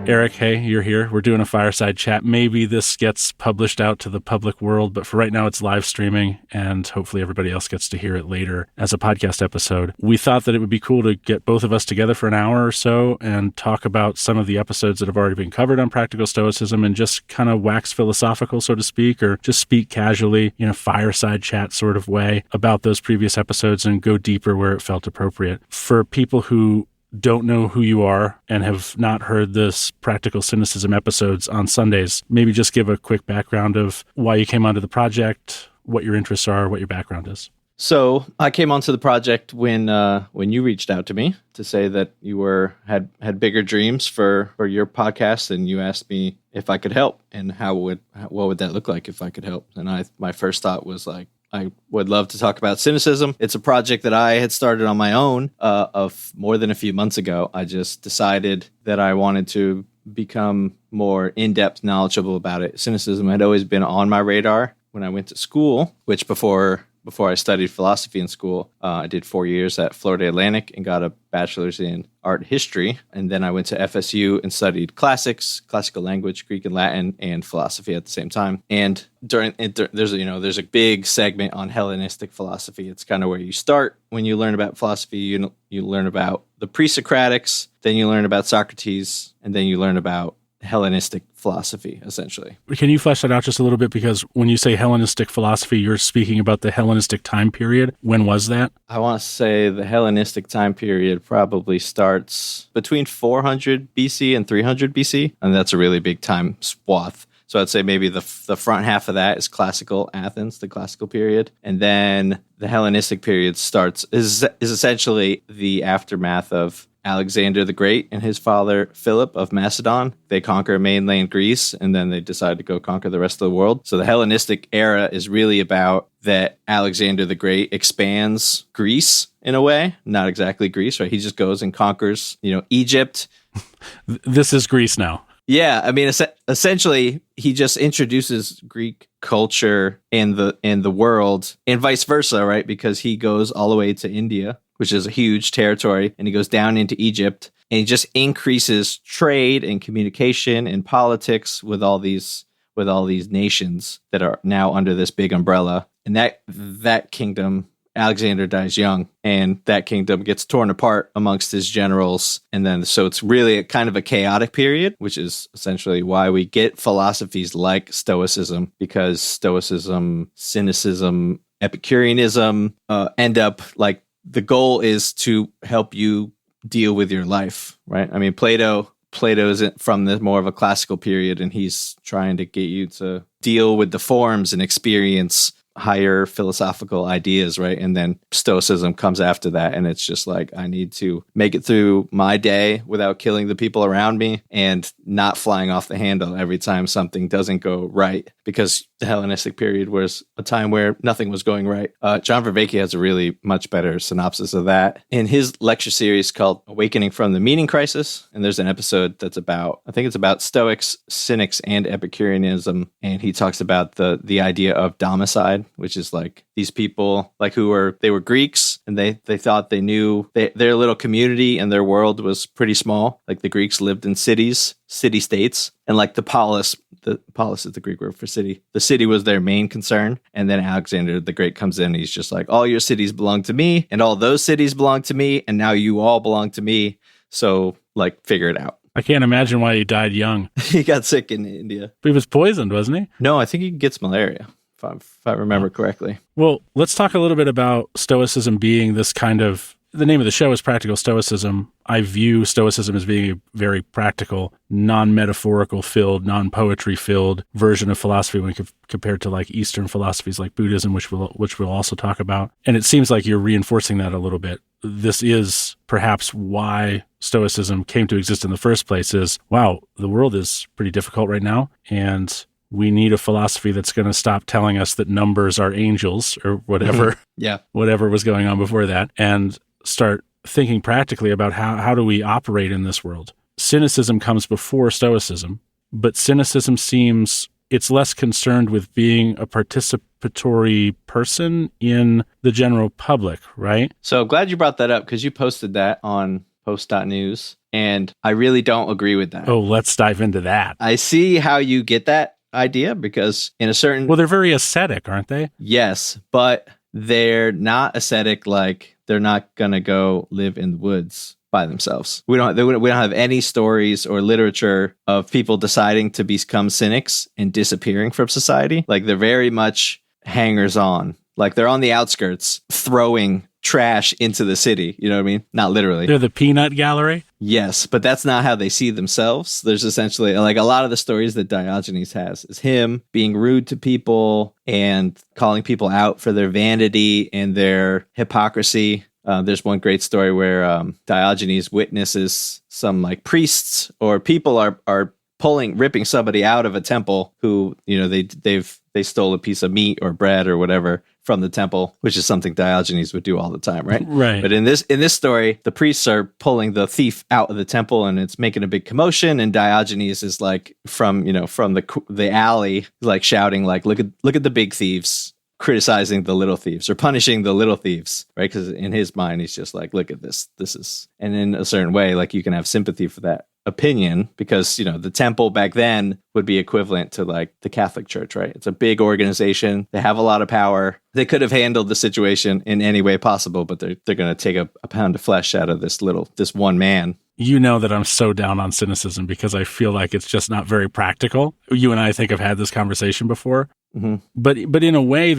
Eric, hey, you're here. We're doing a fireside chat. Maybe this gets published out to the public world, but for right now it's live streaming, and hopefully everybody else gets to hear it later as a podcast episode. We thought that it would be cool to get both of us together for an hour or so and talk about some of the episodes that have already been covered on Practical Stoicism and just kind of wax philosophical, so to speak, or just speak casually in a fireside chat sort of way about those previous episodes and go deeper where it felt appropriate. For people who don't know who you are and have not heard this Practical Cynicism episodes on Sundays, maybe just give a quick background of why you came onto the project, what your interests are, what your background is. So I came onto the project when you reached out to me to say that you had bigger dreams for your podcast, and you asked me if I could help and what would that look like if I could help. And my first thought was like, I would love to talk about cynicism. It's a project that I had started on my own of more than a few months ago. I just decided that I wanted to become more in-depth knowledgeable about it. Cynicism had always been on my radar when I went to school, which before I studied philosophy in school, I did 4 years at Florida Atlantic and got a bachelor's in art history. And then I went to FSU and studied classics, classical language, Greek and Latin, and philosophy at the same time. And there's a big segment on Hellenistic philosophy. It's kind of where you start when you learn about philosophy. You learn about the pre-Socratics, then you learn about Socrates, and then you learn about Hellenistic philosophy, essentially. Can you flesh that out just a little bit? Because when you say Hellenistic philosophy, you're speaking about the Hellenistic time period. When was that? I want to say the Hellenistic time period probably starts between 400 BC and 300 BC, and that's a really big time swath. So I'd say maybe the front half of that is classical Athens, the classical period. And then the Hellenistic period is essentially the aftermath of Alexander the Great and his father Philip of Macedon. They conquer mainland Greece, and then they decide to go conquer the rest of the world. So the Hellenistic era is really about that Alexander the Great expands Greece in a way. Not exactly Greece, right? He just goes and conquers, Egypt. This is Greece now. Yeah, I mean, essentially, he just introduces Greek culture in the world, and vice versa, right? Because he goes all the way to India, which is a huge territory, and he goes down into Egypt, and he just increases trade and communication and politics with all these nations that are now under this big umbrella. And that kingdom, Alexander dies young, and that kingdom gets torn apart amongst his generals. And then, so it's really a kind of a chaotic period, which is essentially why we get philosophies like Stoicism, because Stoicism, Cynicism, Epicureanism end up like, the goal is to help you deal with your life, right? I mean, Plato isn't from the more of a classical period, and he's trying to get you to deal with the forms and experience higher philosophical ideas, right? And then Stoicism comes after that, and it's just like, I need to make it through my day without killing the people around me and not flying off the handle every time something doesn't go right, because the Hellenistic period was a time where nothing was going right. John Vervaeke has a really much better synopsis of that in his lecture series called Awakening from the Meaning Crisis. And there's an episode that's about Stoics, Cynics, and Epicureanism. And he talks about the idea of domicide, which is like these people like they were Greeks, and they thought they knew their little community and their world was pretty small. Like the Greeks lived in city-states, and like the polis is the Greek word for city. The city was their main concern. And then Alexander the Great comes in, and he's just like, all your cities belong to me, and all those cities belong to me, and now you all belong to me. So like, figure it out. I can't imagine why he died young. He got sick in India. But he was poisoned, wasn't he? No, I think he gets malaria, if I remember correctly. Well, let's talk a little bit about Stoicism being this kind of, the name of the show is Practical Stoicism. I view Stoicism as being a very practical, non-metaphorical filled, non-poetry filled version of philosophy when compared to like Eastern philosophies like Buddhism, which we'll also talk about. And it seems like you're reinforcing that a little bit. This is perhaps why Stoicism came to exist in the first place is, wow, the world is pretty difficult right now, and we need a philosophy that's going to stop telling us that numbers are angels or whatever, whatever was going on before that, and start thinking practically about how do we operate in this world. Cynicism comes before Stoicism, but cynicism seems it's less concerned with being a participatory person in the general public, right? So glad you brought that up because you posted that on post.news, and I really don't agree with that. Oh, let's dive into that. I see how you get that idea because in a certain... Well, they're very ascetic, aren't they? Yes, but they're not ascetic like they're not going to go live in the woods by themselves. We don't have any stories or literature of people deciding to become cynics and disappearing from society. Like they're very much hangers on. Like they're on the outskirts throwing trash into the city. You know what I mean? Not literally. They're the peanut gallery? Yes, but that's not how they see themselves. There's essentially like a lot of the stories that Diogenes has is him being rude to people and calling people out for their vanity and their hypocrisy. There's one great story where Diogenes witnesses some like priests or people are ripping somebody out of a temple who, you know, they stole a piece of meat or bread or whatever from the temple, which is something Diogenes would do all the time, right? Right. But in this story, the priests are pulling the thief out of the temple and it's making a big commotion. And Diogenes is like from the alley, like shouting, like, look at the big thieves, criticizing the little thieves or punishing the little thieves, right? Because in his mind, he's just like, look at this. This is, and in a certain way, like you can have sympathy for that opinion because, you know, the temple back then would be equivalent to like the Catholic Church, right? It's a big organization. They have a lot of power. They could have handled the situation in any way possible, but they're going to take a pound of flesh out of this one man. You know that I'm so down on cynicism because I feel like it's just not very practical. You and I think have had this conversation before. Mm-hmm. But in a way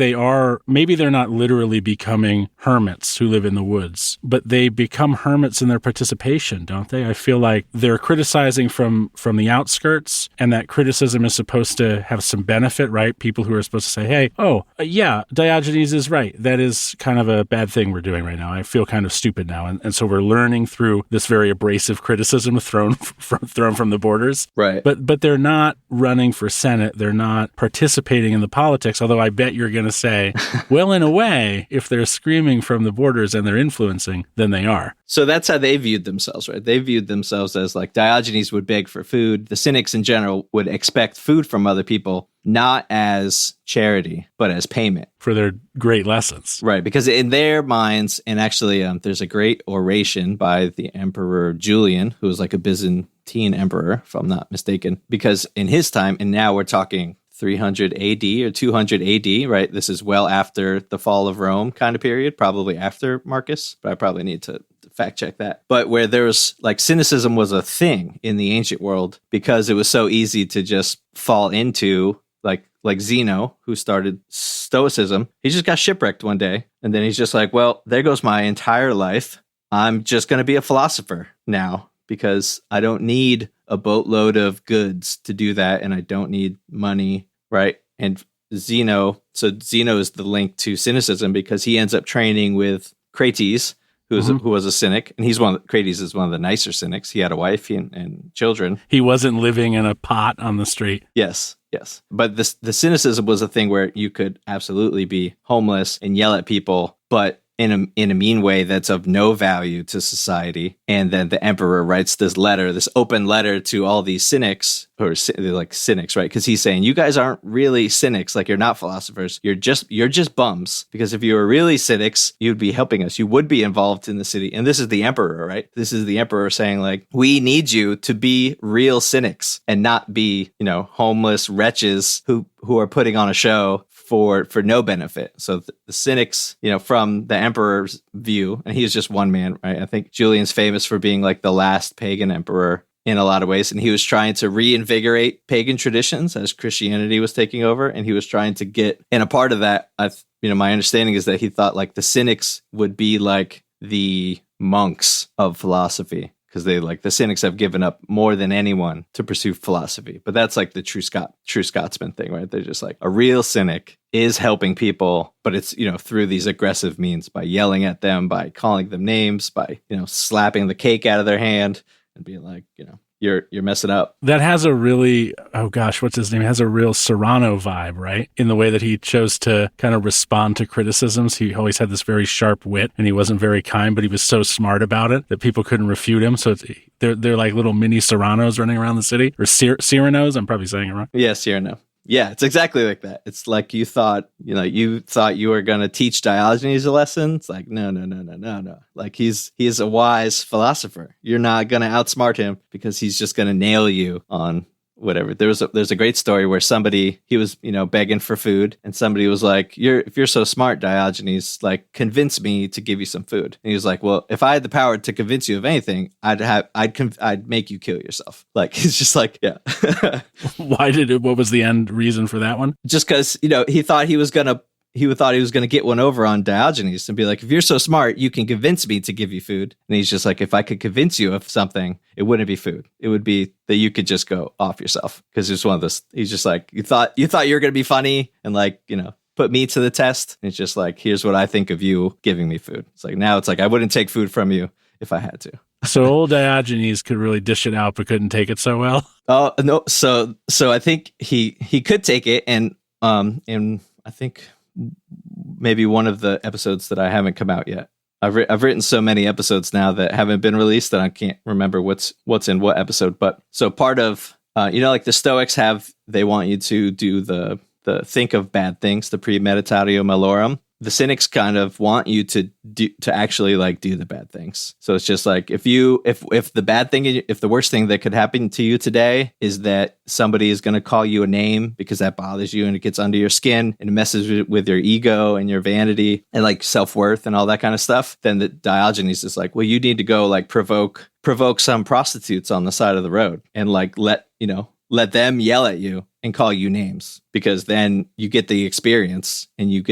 maybe they're not literally becoming hermits who live in the woods, but they become hermits in their participation, don't they? I feel like they're criticizing from the outskirts, and that criticism is supposed to have some benefit, right? People who are supposed to say, hey, yeah, Diogenes is right. That is kind of a bad thing we're doing right now. I feel kind of stupid now. And so we're learning through this very abrasive criticism thrown from the borders. Right. But they're not running for Senate. They're not participating in the politics, although I bet you're going to say, well, in a way, if they're screaming from the borders and they're influencing, then they are. So that's how they viewed themselves, right? They viewed themselves as like Diogenes would beg for food. The cynics in general would expect food from other people, not as charity, but as payment. For their great lessons. Right, because in their minds, and actually there's a great oration by the Emperor Julian, who was like a Byzantine emperor, if I'm not mistaken, because in his time, and now we're talking 300 AD or 200 AD, right? This is well after the fall of Rome kind of period, probably after Marcus, but I probably need to fact check that. But where there's like cynicism was a thing in the ancient world because it was so easy to just fall into like Zeno, who started Stoicism. He just got shipwrecked one day. And then he's just like, well, there goes my entire life. I'm just going to be a philosopher now because I don't need a boatload of goods to do that. And I don't need money, right? And Zeno is the link to cynicism because he ends up training with Crates, who was a cynic. And Crates is one of the nicer cynics. He had a wife and children. He wasn't living in a pot on the street. Yes. But the cynicism was a thing where you could absolutely be homeless and yell at people, but in a mean way that's of no value to society. And then the emperor writes this open letter to all these cynics, or they're like cynics, right? Because he's saying, you guys aren't really cynics, like you're not philosophers. You're just bums. Because if you were really cynics, you'd be helping us. You would be involved in the city. And this is the emperor, right? This is the emperor saying like, we need you to be real cynics and not be, homeless wretches who are putting on a show for no benefit. So the cynics, from the emperor's view, and he was just one man, right? I think Julian's famous for being like the last pagan emperor in a lot of ways. And he was trying to reinvigorate pagan traditions as Christianity was taking over. And he was trying to and a part of that, my understanding is that he thought like the cynics would be like the monks of philosophy. Because the cynics have given up more than anyone to pursue philosophy. But that's like the true Scotsman thing, right? They're just like a real cynic is helping people, but it's, through these aggressive means by yelling at them, by calling them names, by, slapping the cake out of their hand and being like, you're messing up. That has a really, what's his name? It has a real Serrano vibe, right? In the way that he chose to kind of respond to criticisms. He always had this very sharp wit and he wasn't very kind, but he was so smart about it that people couldn't refute him. So they're like little mini Serranos running around the city, or Serranos. I'm probably saying it wrong. Yeah, Serrano. Yeah, it's exactly like that. It's like you thought you were going to teach Diogenes a lesson. It's like, no. Like he's a wise philosopher. You're not going to outsmart him because he's just going to nail you on whatever. There's a great story where he was, begging for food, and somebody was like, if you're so smart, Diogenes, like convince me to give you some food. And he was like, well, if I had the power to convince you of anything, I'd make you kill yourself. Like, he's just like, yeah. What was the end reason for that one? Just because, he thought he was going to get one over on Diogenes and be like, if you're so smart, you can convince me to give you food. And he's just like, if I could convince you of something, it wouldn't be food. It would be that you could just go off yourself. Because it's one of those, he's just like, you thought you were going to be funny and like, put me to the test. And it's just like, here's what I think of you giving me food. It's like, now it's like, I wouldn't take food from you if I had to. So old Diogenes could really dish it out, but couldn't take it so well. Oh, no. So I think he could take it. And I think maybe one of the episodes that I haven't come out yet. I've written so many episodes now that haven't been released that I can't remember what's in what episode. But so part of like the Stoics they want you to do the think of bad things, the premeditatio malorum. The Cynics kind of want you to actually like do the bad things. So it's just like if the worst thing that could happen to you today is that somebody is going to call you a name because that bothers you and it gets under your skin and it messes with your ego and your vanity and like self-worth and all that kind of stuff, then the Diogenes is like, well, you need to go like provoke some prostitutes on the side of the road and like let them yell at you and call you names, because then you get the experience and you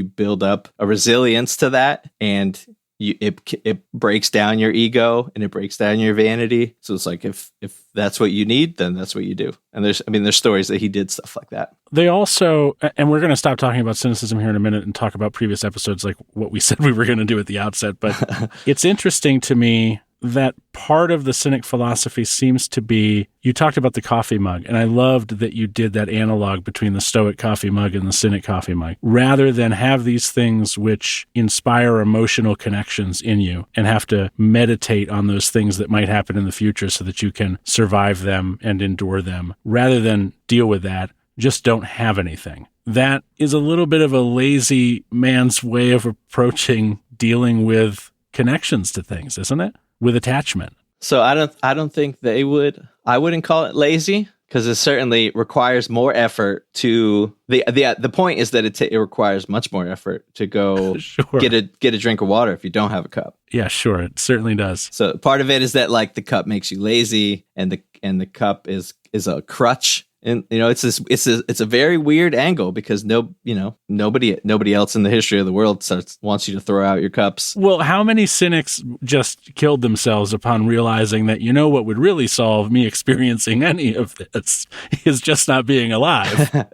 build up a resilience to that, and it breaks down your ego and it breaks down your vanity. So it's like, if that's what you need, then that's what you do. And there's stories that he did stuff like that. They also, and we're going to stop talking about cynicism here in a minute and talk about previous episodes, like what we said we were going to do at the outset. But it's interesting to me that part of the Cynic philosophy seems to be, you talked about the coffee mug, and I loved that you did that analog between the Stoic coffee mug and the Cynic coffee mug. Rather than have these things which inspire emotional connections in you and have to meditate on those things that might happen in the future so that you can survive them and endure them, rather than deal with that, just don't have anything. That is a little bit of a lazy man's way of approaching dealing with connections to things, isn't it? With attachment. So I don't think I wouldn't call it lazy, because it certainly requires more effort to the point is that it requires much more effort to go sure. get a drink of water if you don't have a cup. Yeah, sure. It certainly does. So part of it is that like the cup makes you lazy, and the cup is a crutch. And it's a very weird angle, because nobody else in the history of the world wants you to throw out your cups. Well, how many cynics just killed themselves upon realizing that what would really solve me experiencing any of this is just not being alive?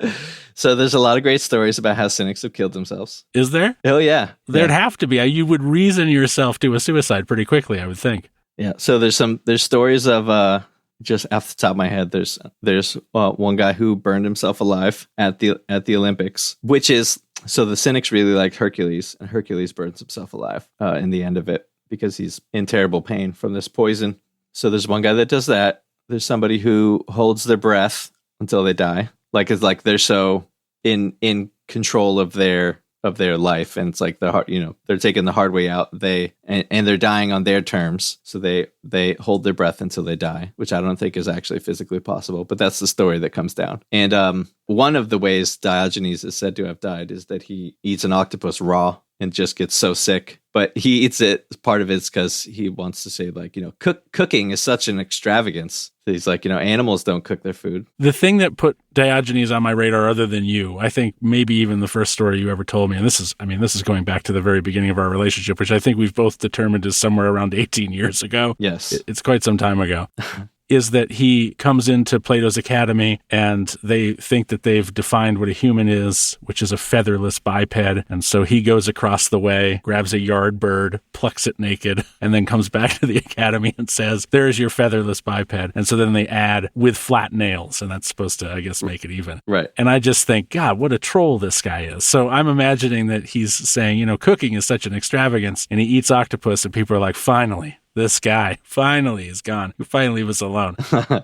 So there's a lot of great stories about how cynics have killed themselves. Is there? Oh yeah, there'd have to be. You would reason yourself to a suicide pretty quickly, I would think. Yeah. So there's stories of. Just off the top of my head, there's one guy who burned himself alive at the Olympics, which is, so the Cynics really liked Hercules, and Hercules burns himself alive in the end of it because he's in terrible pain from this poison. So there's one guy that does that. There's somebody who holds their breath until they die, like it's like they're so in control of their life, and it's like they're taking the hard way out. And they're dying on their terms, so they hold their breath until they die, which I don't think is actually physically possible, but that's the story that comes down. And one of the ways Diogenes is said to have died is that he eats an octopus raw and just gets so sick. But he eats it, part of it's because he wants to say, like, cooking is such an extravagance. He's like, animals don't cook their food. The thing that put Diogenes on my radar, other than you, I think maybe even the first story you ever told me, and this is going back to the very beginning of our relationship, which I think we've both determined is somewhere around 18 years ago. Yes. It's quite some time ago. Is that he comes into Plato's Academy and they think that they've defined what a human is, which is a featherless biped. And so he goes across the way, grabs a yard bird, plucks it naked, and then comes back to the academy and says, there's your featherless biped. And so then they add with flat nails, and that's supposed to, I guess, make it even. Right. And I just think, God, what a troll this guy is. So I'm imagining that he's saying, cooking is such an extravagance, and he eats octopus, and people are like, finally, This guy finally is gone. Finally leave us alone.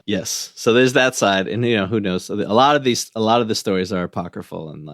Yes. So there's that side. And, who knows? So a lot of the stories are apocryphal and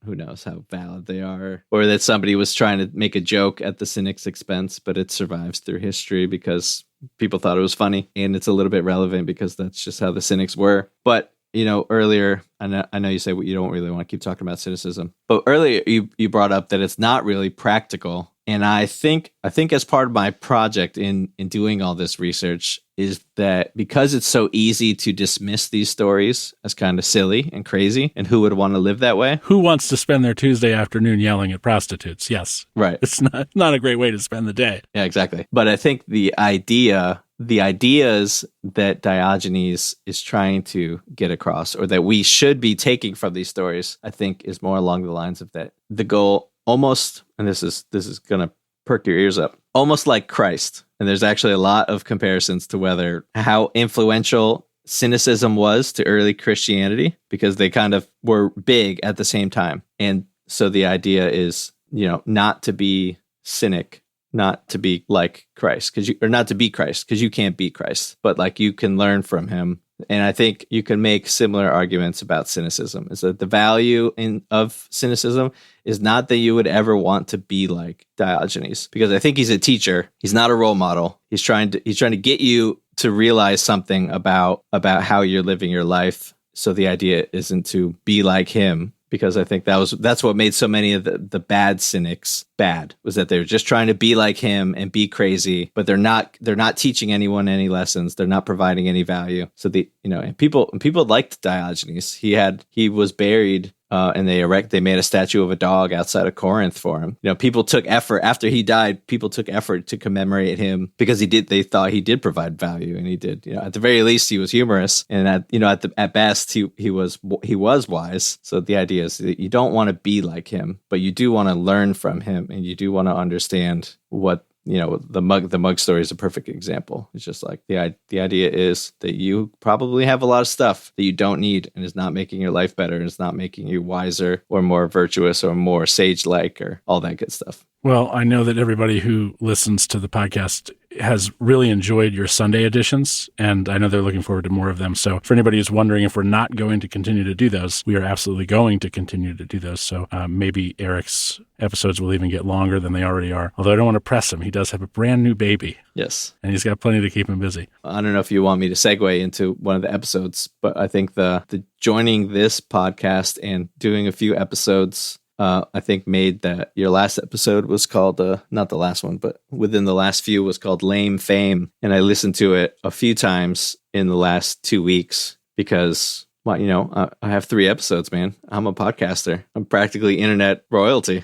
who knows how valid they are, or that somebody was trying to make a joke at the cynic's expense, but it survives through history because people thought it was funny, and it's a little bit relevant because that's just how the cynics were. But earlier, I know you say you don't really want to keep talking about cynicism, but earlier you brought up that it's not really practical. And I think as part of my project in doing all this research is that because it's so easy to dismiss these stories as kind of silly and crazy, and who would want to live that way? Who wants to spend their Tuesday afternoon yelling at prostitutes? Yes. Right. It's not a great way to spend the day. Yeah, exactly. But I think the ideas that Diogenes is trying to get across, or that we should be taking from these stories, I think is more along the lines of that the goal almost, and this is going to perk your ears up, almost like Christ. And there's actually a lot of comparisons to how influential cynicism was to early Christianity, because they kind of were big at the same time. And so the idea is, not to be cynic, not to be like Christ, not to be Christ, because you can't be Christ, but you can learn from him. And I think you can make similar arguments about cynicism, is that the value of cynicism is not that you would ever want to be like Diogenes, because I think he's a teacher. He's not a role model. He's trying to get you to realize something about how you're living your life. So the idea isn't to be like him, because I think that's what made so many of the bad cynics bad, was that they're just trying to be like him and be crazy, but they're not teaching anyone any lessons. They're not providing any value. So and people liked Diogenes. He was buried. And they made a statue of a dog outside of Corinth for him. People took effort after he died. People took effort to commemorate him because they thought he did provide value, and he did. At the very least, he was humorous, and at best, he was wise. So the idea is that you don't want to be like him, but you do want to learn from him, and you do want to understand what. The mug story is a perfect example. It's just the idea is that you probably have a lot of stuff that you don't need, and is not making your life better, and is not making you wiser or more virtuous or more sage-like or all that good stuff. Well, I know that everybody who listens to the podcast has really enjoyed your Sunday editions, and I know they're looking forward to more of them. So for anybody who's wondering if we're not going to continue to do those, we are absolutely going to continue to do those. So maybe Eric's episodes will even get longer than they already are. Although I don't want to press him. He does have a brand new baby. Yes. And he's got plenty to keep him busy. I don't know if you want me to segue into one of the episodes, but I think the joining this podcast and doing a few episodes I think made that your last episode was called, not the last one, but within the last few was called Lame Fame. And I listened to it a few times in the last 2 weeks because, I have 3 episodes, man. I'm a podcaster. I'm practically internet royalty.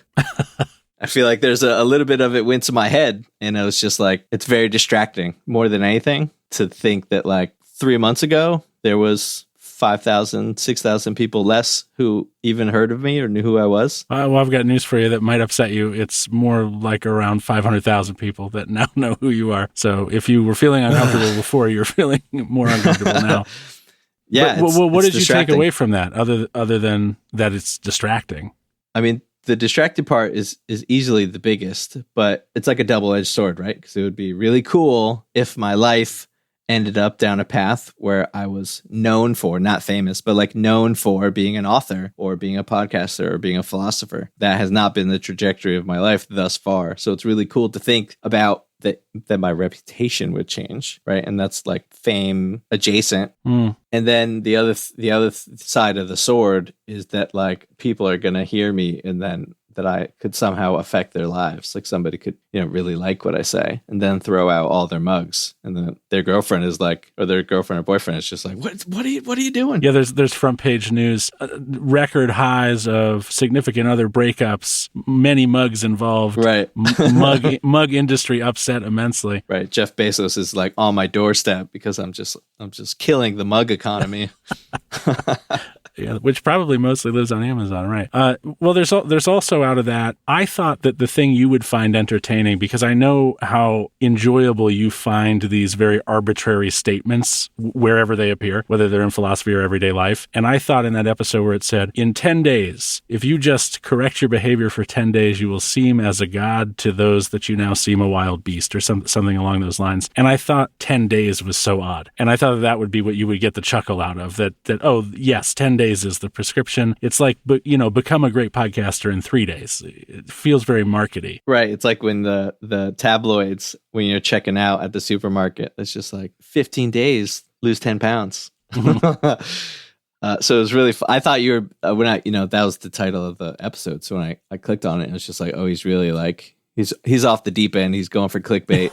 I feel like there's a little bit of it went to my head, and it was just it's very distracting more than anything to think that 3 months ago, there was 5,000, 6,000 people less who even heard of me or knew who I was. Well, I've got news for you that might upset you. It's more like around 500,000 people that now know who you are. So if you were feeling uncomfortable before, you're feeling more uncomfortable now. Yeah. But what did you take away from that other than that it's distracting? I mean, the distracted part is easily the biggest, but it's like a double-edged sword, right? Because it would be really cool if my life ended up down a path where I was known for, not famous, but known for being an author or being a podcaster or being a philosopher. That has not been the trajectory of my life thus far. So it's really cool to think about that my reputation would change, right? And that's fame adjacent. And then the other side of the sword is that people are going to hear me, and then that I could somehow affect their lives. Somebody could, really like what I say and then throw out all their mugs. And then their girlfriend is or their girlfriend or boyfriend is just what are you doing? Yeah, there's front page news, record highs of significant other breakups, many mugs involved. Right. mug industry upset immensely. Right. Jeff Bezos is on my doorstep because I'm just killing the mug economy. Yeah, which probably mostly lives on Amazon, right? Well, there's also out of that, I thought that the thing you would find entertaining, because I know how enjoyable you find these very arbitrary statements wherever they appear, whether they're in philosophy or everyday life. And I thought in that episode where it said, in 10 days, if you just correct your behavior for 10 days, you will seem as a god to those that you now seem a wild beast, or something along those lines. And I thought 10 days was so odd. And I thought that would be what you would get the chuckle out of, that oh, yes, 10 days is the prescription. It's like, but become a great podcaster in 3 days. It feels very markety. Right. It's like when the tabloids, when you're checking out at the supermarket, it's just like 15 days, lose 10 pounds. So it was really I thought you were, when that was the title of the episode. So when I clicked on it, it was just like, oh, he's really like, he's off the deep end. He's going for clickbait.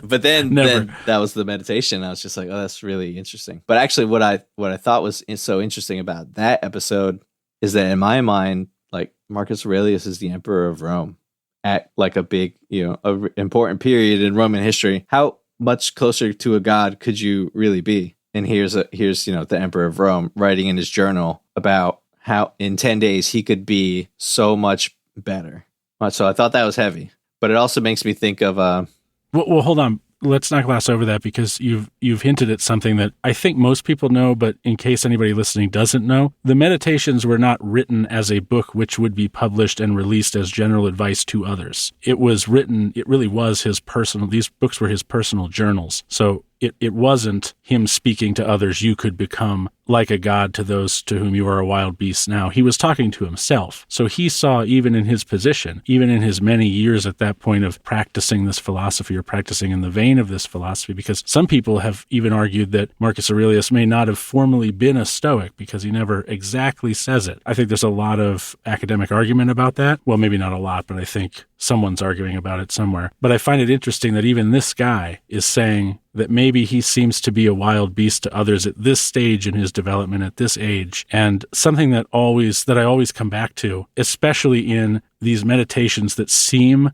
But then that was the meditation. I was just like, oh, that's really interesting. But actually what I thought was so interesting about that episode is that in my mind, like Marcus Aurelius is the emperor of Rome at like a big, important period in Roman history. How much closer to a god could you really be? And here's the emperor of Rome writing in his journal about how in 10 days he could be so much better. So I thought that was heavy, but it also makes me think of Well, hold on. Let's not gloss over that, because you've hinted at something that I think most people know, but in case anybody listening doesn't know, the Meditations were not written as a book which would be published and released as general advice to others. It really was these books were his personal journals. So it wasn't him speaking to others, you could become like a god to those to whom you are a wild beast now. He was talking to himself. So he saw, even in his position, even in his many years at that point of practicing this philosophy or practicing in the vein of this philosophy, because some people have even argued that Marcus Aurelius may not have formally been a Stoic because he never exactly says it. I think there's a lot of academic argument about that. Well, maybe not a lot, but I think someone's arguing about it somewhere. But I find it interesting that even this guy is saying that maybe he seems to be a wild beast to others at this stage in his development, at this age. And something that I always come back to, especially in these meditations that seem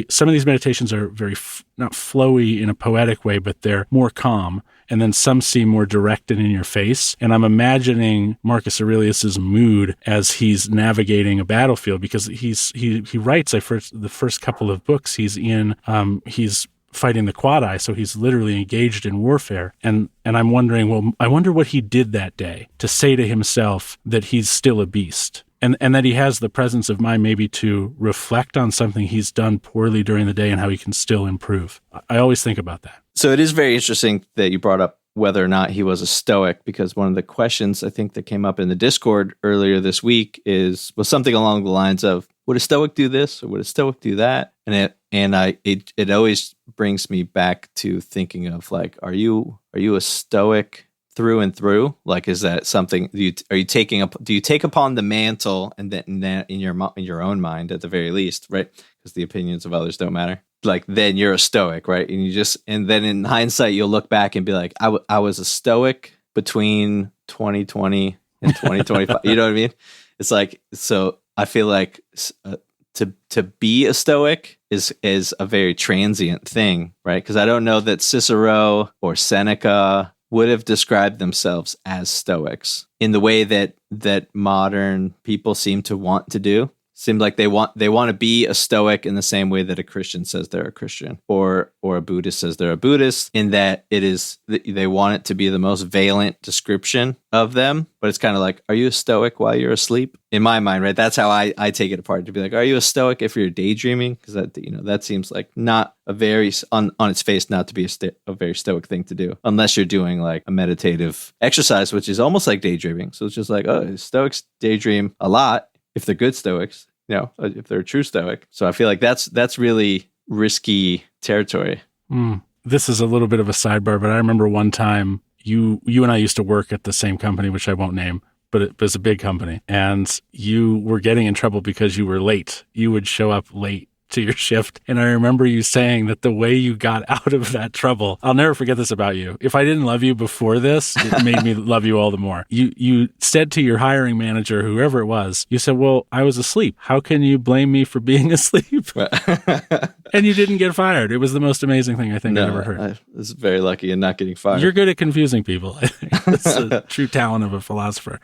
some of these meditations are very, not flowy in a poetic way, but they're more calm. And then some seem more direct and in your face. And I'm imagining Marcus Aurelius's mood as he's navigating a battlefield, because he writes the first couple of books he's fighting the Quad Eye, so he's literally engaged in warfare. And I'm wondering, well, I wonder what he did that day to say to himself that he's still a beast. And that he has the presence of mind maybe to reflect on something he's done poorly during the day and how he can still improve. I always think about that. So it is very interesting that you brought up whether or not he was a Stoic, because one of the questions I think that came up in the Discord earlier this week was something along the lines of, would a Stoic do this or would a Stoic do that? And it always brings me back to thinking of like, are you a Stoic through and through? Like, is that something? Do you take upon the mantle and then in your own mind at the very least, right? Because the opinions of others don't matter. Like, then you're a Stoic, right? And then in hindsight, you'll look back and be like, I was a Stoic between 2020 and 2025. You know what I mean? It's like, so I feel like to be a Stoic is a very transient thing, right? Because I don't know that Cicero or Seneca would have described themselves as Stoics in the way that modern people seem to want to do. Seems like they want to be a Stoic in the same way that a Christian says they're a Christian, or a Buddhist says they're a Buddhist, in that they want it to be the most valent description of them. But it's kind of like, are you a Stoic while you're asleep? In my mind, right? That's how I take it apart, to be like, are you a Stoic if you're daydreaming? Because that seems like not a very, on its face, not to be a very Stoic thing to do, unless you're doing like a meditative exercise, which is almost like daydreaming. So it's just like, oh, Stoics daydream a lot if they're good Stoics, if they're a true Stoic. So I feel like that's really risky territory. This is a little bit of a sidebar, but I remember one time you and I used to work at the same company, which I won't name, but it was a big company, and you were getting in trouble because you were late. You would show up late to your shift. And I remember you saying that the way you got out of that trouble, I'll never forget this about you. If I didn't love you before this, it made me love you all the more. You said to your hiring manager, whoever it was, you said, well, I was asleep. How can you blame me for being asleep? And you didn't get fired. It was the most amazing thing I think I've ever heard. I was very lucky in not getting fired. You're good at confusing people. I think that's a true talent of a philosopher.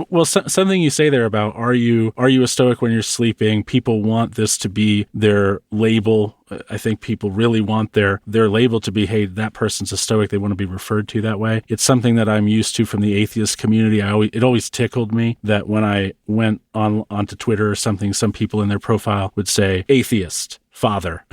Well, something you say there about are you a Stoic when you're sleeping? People want this to be their label. I think people really want their label to be, hey, that person's a Stoic. They want to be referred to that way. It's something that I'm used to from the atheist community. It always tickled me that when I went onto Twitter or something, some people in their profile would say atheist, father.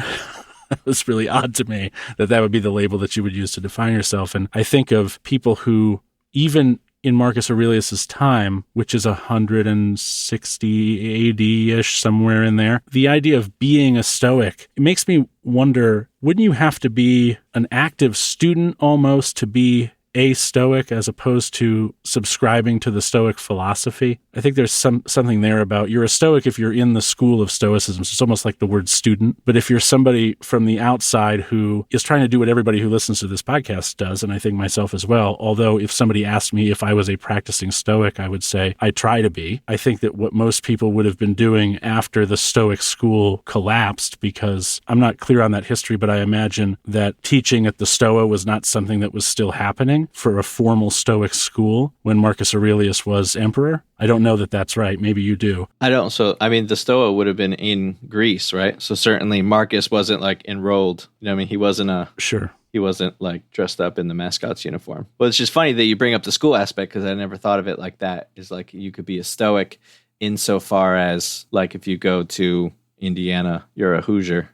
It was really odd to me that would be the label that you would use to define yourself. And I think of people who, even in Marcus Aurelius's time, which is 160 AD-ish, somewhere in there, the idea of being a Stoic, it makes me wonder, wouldn't you have to be an active student almost to be a Stoic as opposed to subscribing to the Stoic philosophy? I think there's something there about you're a Stoic if you're in the school of Stoicism. So it's almost like the word student. But if you're somebody from the outside who is trying to do what everybody who listens to this podcast does, and I think myself as well, although if somebody asked me if I was a practicing Stoic, I would say I try to be. I think that what most people would have been doing after the Stoic school collapsed, because I'm not clear on that history, but I imagine that teaching at the Stoa was not something that was still happening for a formal Stoic school when Marcus Aurelius was emperor. I don't know that that's right. Maybe you do. I don't. So, I mean, the Stoa would have been in Greece, right? So certainly Marcus wasn't like enrolled. You know what I mean? He wasn't Sure. He wasn't like dressed up in the mascot's uniform. Well, it's just funny that you bring up the school aspect, because I never thought of it like that. Is like you could be a Stoic insofar as like if you go to Indiana, you're a Hoosier,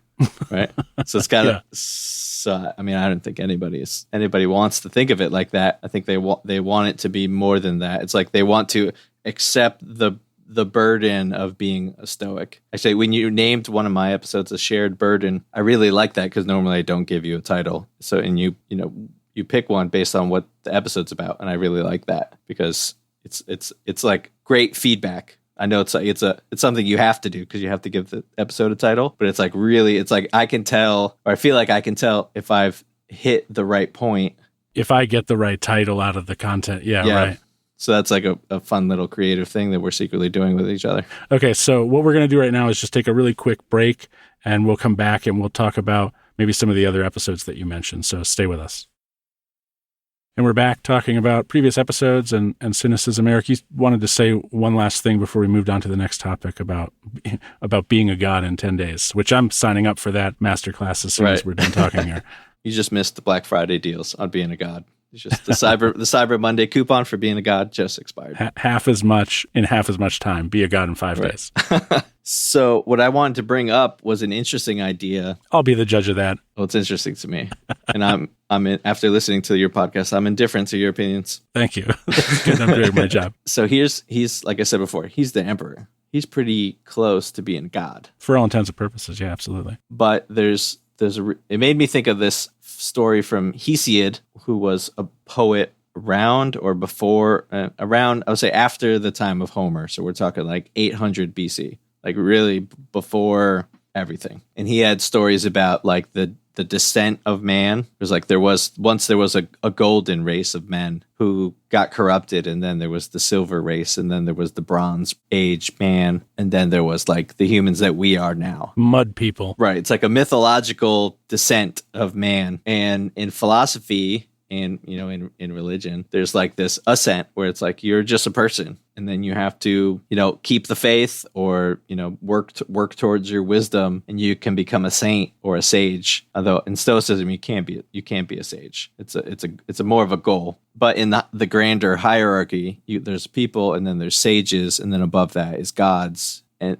right? So it's kind of... So, I mean, I don't think anybody wants to think of it like that. I think they want it to be more than that. It's like they want to accept the burden of being a Stoic. Actually, when you named one of my episodes a shared burden, I really like that, because normally I don't give you a title. So, and you pick one based on what the episode's about, and I really like that, because it's like great feedback. I know it's something you have to do because you have to give the episode a title, but it's like I can tell, or I feel like I can tell if I've hit the right point. If I get the right title out of the content. Yeah. Right. So that's like a fun little creative thing that we're secretly doing with each other. Okay. So what we're going to do right now is just take a really quick break, and we'll come back and we'll talk about maybe some of the other episodes that you mentioned. So stay with us. And we're back talking about previous episodes and cynicism. Eric, you wanted to say one last thing before we moved on to the next topic about being a god in 10 days, which I'm signing up for that masterclass as soon as we're done talking here. You just missed the Black Friday deals on being a god. It's just the Cyber Monday coupon for being a god just expired. Half as much in half as much time. Be a god in 5 days. So what I wanted to bring up was an interesting idea. I'll be the judge of that. Well, it's interesting to me. And after listening to your podcast, I'm indifferent to your opinions. Thank you. That's good. I'm doing my job. So he's like I said before, he's the emperor. He's pretty close to being God. For all intents and purposes, yeah, absolutely. But it made me think of this story from Hesiod, who was a poet around or before, I would say after the time of Homer. So we're talking like 800 BC, like really before everything. And he had stories about like the descent of man. It was like there was a golden race of men who got corrupted, and then there was the silver race, and then there was the bronze age man, and then there was like the humans that we are now. Mud people. Right. It's like a mythological descent of man. And in philosophy and, in religion, there's like this ascent where it's like you're just a person, and then you have to, keep the faith or, work towards your wisdom, and you can become a saint or a sage. Although in Stoicism, you can't be a sage. It's a more of a goal. But in the grander hierarchy, there's people, and then there's sages, and then above that is gods. And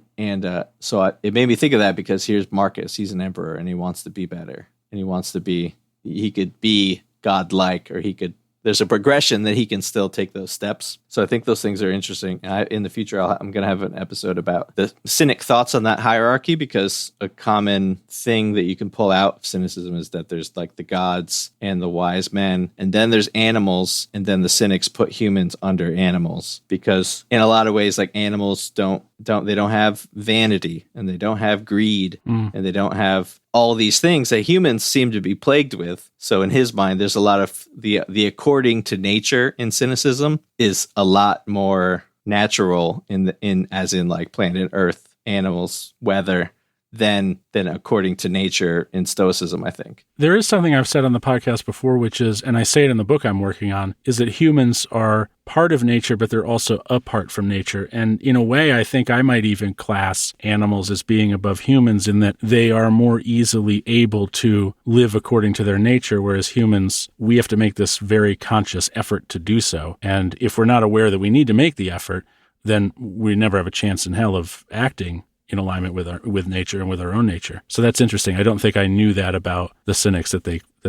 so it made me think of that, because here's Marcus. He's an emperor, and he wants to be better, and he could be godlike, or there's a progression that he can still take those steps. So I think those things are interesting. In the future, I'm going to have an episode about the cynic thoughts on that hierarchy, because a common thing that you can pull out of cynicism is that there's like the gods and the wise men, and then there's animals, and then the cynics put humans under animals, because in a lot of ways, like animals don't have vanity, and they don't have greed, and they don't have all these things that humans seem to be plagued with. So in his mind, there's a lot of the according to nature in cynicism is a lot more natural in like planet Earth, animals, weather, than according to nature in Stoicism, I think. There is something I've said on the podcast before, which is, and I say it in the book I'm working on, is that humans are part of nature, but they're also apart from nature. And in a way, I think I might even class animals as being above humans in that they are more easily able to live according to their nature, whereas humans, we have to make this very conscious effort to do so. And if we're not aware that we need to make the effort, then we never have a chance in hell of acting in alignment with nature and with our own nature. So that's interesting. I don't think I knew that about the Cynics, that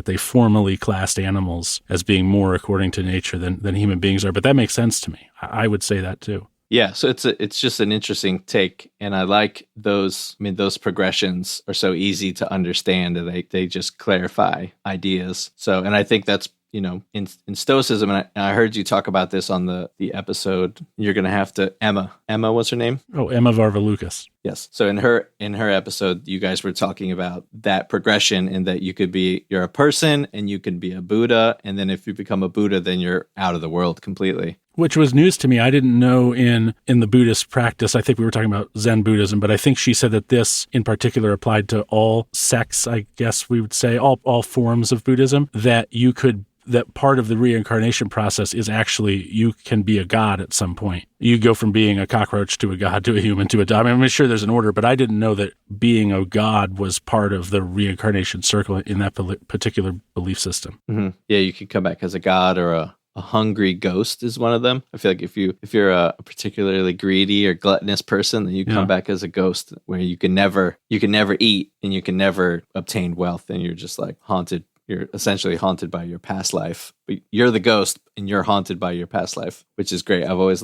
they formally classed animals as being more according to nature than human beings are. But that makes sense to me. I would say that too. Yeah, so it's just an interesting take, and I like those. I mean, those progressions are so easy to understand, and they just clarify ideas. So, and I think that's, you know, in Stoicism, and I heard you talk about this on the episode. You're going to have to Emma, what's her name? Oh, Emma Varvalucas. Yes. So in her episode, you guys were talking about that progression, in that you're a person and you can be a Buddha, and then if you become a Buddha, then you're out of the world completely. Which was news to me. I didn't know in the Buddhist practice. I think we were talking about Zen Buddhism, but I think she said that this in particular applied to all sects, I guess we would say, all forms of Buddhism, that part of the reincarnation process is actually you can be a god at some point. You go from being a cockroach to a god to a human to a dog. I mean, I'm sure there's an order, but I didn't know that being a god was part of the reincarnation circle in that particular belief system. Mm-hmm. Yeah, you can come back as a god or a hungry ghost is one of them. I feel like if you're a particularly greedy or gluttonous person, then you come back as a ghost, where you can never eat and you can never obtain wealth, and you're just like haunted. You're essentially haunted by your past life, but you're the ghost and you're haunted by your past life, which is great. I've always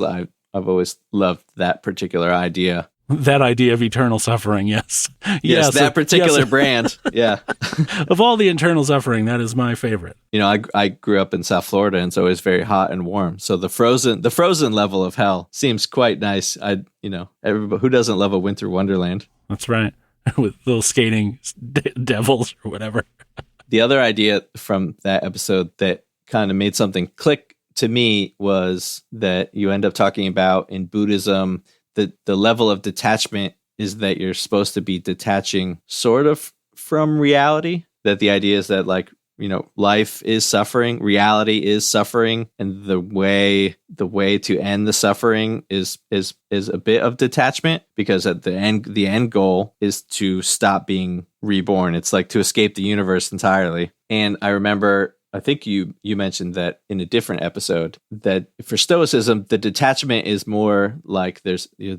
loved that particular idea. That idea of eternal suffering, yes. Yes, that particular brand. Yeah. Of all the eternal suffering, that is my favorite. You know, I grew up in South Florida, and it's always very hot and warm. So the frozen level of hell seems quite nice. Everybody who doesn't love a winter wonderland? That's right. With little skating devils or whatever. The other idea from that episode that kind of made something click to me was that you end up talking about in Buddhism, the level of detachment is that you're supposed to be detaching sort of from reality. That the idea is that, like, you know, life is suffering, reality is suffering, and the way to end the suffering is a bit of detachment, because at the end goal is to stop being reborn. It's like to escape the universe entirely. And I remember, I think you mentioned that in a different episode, that for Stoicism, the detachment is more like there's the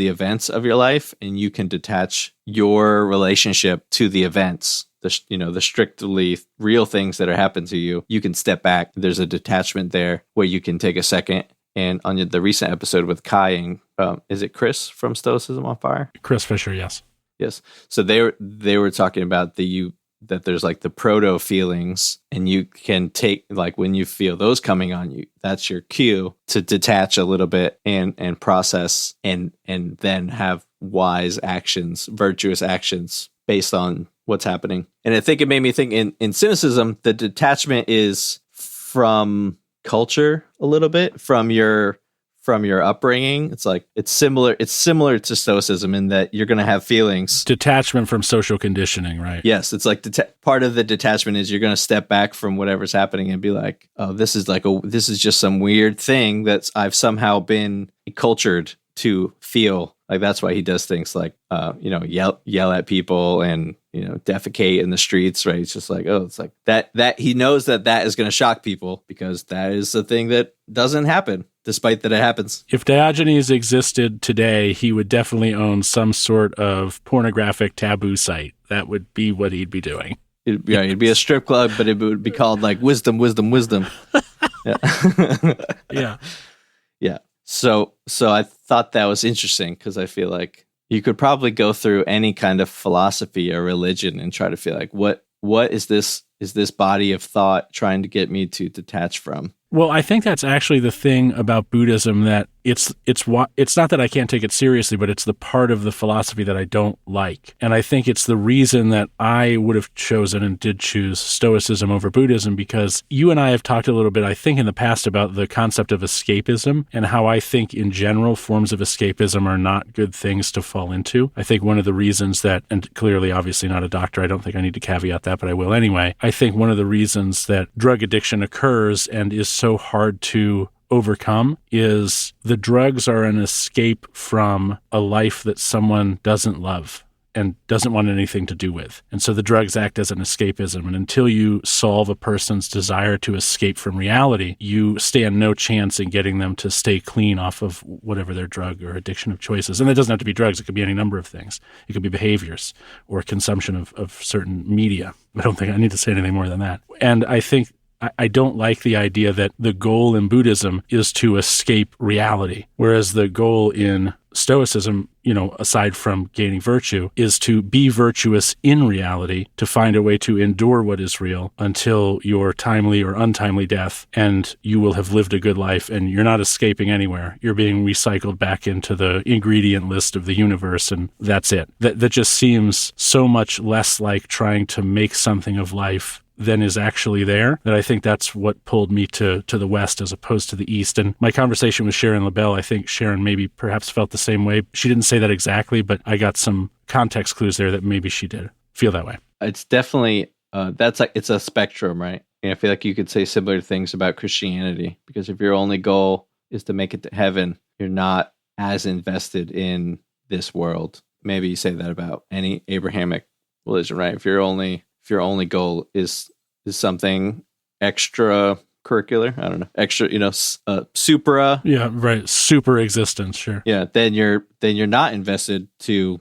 events of your life, and you can detach your relationship to the events. The strictly real things that are happening to you, you can step back. There's a detachment there where you can take a second. And on the recent episode with Kai and is it Chris from Stoicism on Fire? Chris Fisher, yes. Yes. So they were talking about that there's like the proto feelings, and you can take, like, when you feel those coming on you, that's your cue to detach a little bit and process and then have wise actions, virtuous actions based on what's happening. And I think it made me think in Cynicism, the detachment is from culture a little bit, from your upbringing. It's like it's similar to Stoicism in that you're going to have feelings. Detachment from social conditioning, right? Yes, it's like part of the detachment is you're going to step back from whatever's happening and be like, oh, this is just some weird thing that I've somehow been cultured to feel. Like, that's why he does things like yell at people and defecate in the streets, right? It's just like, oh, it's like that he knows that is going to shock people, because that is a thing that doesn't happen, despite that it happens. If Diogenes existed today, he would definitely own some sort of pornographic taboo site. That would be what he'd be doing. It'd be a strip club, but it would be called like wisdom. Yeah. Yeah. Yeah. So I thought that was interesting, because I feel like you could probably go through any kind of philosophy or religion and try to feel like, what is this body of thought trying to get me to detach from? Well, I think that's actually the thing about Buddhism, that it's not that I can't take it seriously, but it's the part of the philosophy that I don't like. And I think it's the reason that I would have chosen and did choose Stoicism over Buddhism, because you and I have talked a little bit, I think, in the past about the concept of escapism and how I think in general forms of escapism are not good things to fall into. I think one of the reasons that, and clearly obviously not a doctor, I don't think I need to caveat that, but I will anyway. I think one of the reasons that drug addiction occurs and is so hard to overcome is the drugs are an escape from a life that someone doesn't love and doesn't want anything to do with. And so the drugs act as an escapism. And until you solve a person's desire to escape from reality, you stand no chance in getting them to stay clean off of whatever their drug or addiction of choice is. And it doesn't have to be drugs. It could be any number of things. It could be behaviors or consumption of certain media. I don't think I need to say anything more than that. And I think I don't like the idea that the goal in Buddhism is to escape reality, whereas the goal in Stoicism, aside from gaining virtue, is to be virtuous in reality, to find a way to endure what is real until your timely or untimely death, and you will have lived a good life, and you're not escaping anywhere. You're being recycled back into the ingredient list of the universe, and that's it. That just seems so much less like trying to make something of life than is actually there, that I think that's what pulled me to the West as opposed to the East. And my conversation with Sharon LaBelle, I think Sharon maybe perhaps felt the same way. She didn't say that exactly, but I got some context clues there that maybe she did feel that way. It's definitely, it's a spectrum, right? And I feel like you could say similar things about Christianity, because if your only goal is to make it to heaven, you're not as invested in this world. Maybe you say that about any Abrahamic religion, right? If your only goal is something extra curricular, I don't know, extra, supra. Yeah, right. Super existence, sure. Yeah, then you're not invested to,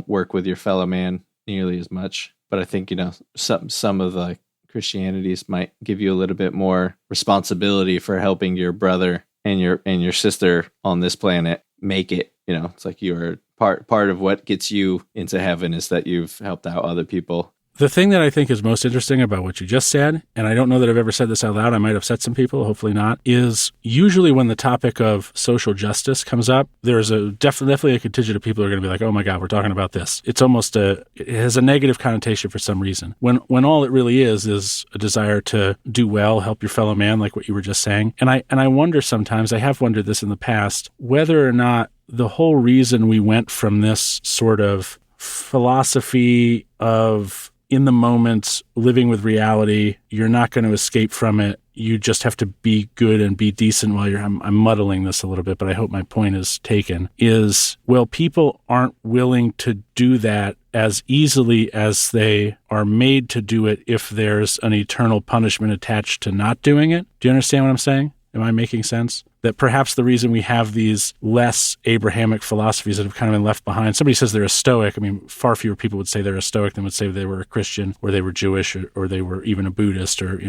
work with your fellow man nearly as much. But I think, some of the Christianities might give you a little bit more responsibility for helping your brother and your sister on this planet make it. It's like you're part of what gets you into heaven is that you've helped out other people. The thing that I think is most interesting about what you just said, and I don't know that I've ever said this out loud, I might upset some people, hopefully not, is usually when the topic of social justice comes up, there's definitely a contingent of people who are going to be like, oh my God, we're talking about this. It's almost it has a negative connotation for some reason. When all it really is a desire to do well, help your fellow man, like what you were just saying. And I wonder sometimes, I have wondered this in the past, whether or not the whole reason we went from this sort of philosophy of in the moment, living with reality, you're not going to escape from it. You just have to be good and be decent while I'm muddling this a little bit, but I hope my point is taken, is, well, people aren't willing to do that as easily as they are made to do it if there's an eternal punishment attached to not doing it. Do you understand what I'm saying? Am I making sense? That perhaps the reason we have these less Abrahamic philosophies that have kind of been left behind. Somebody says they're a Stoic. I mean, far fewer people would say they're a Stoic than would say they were a Christian or they were Jewish or they were even a Buddhist or,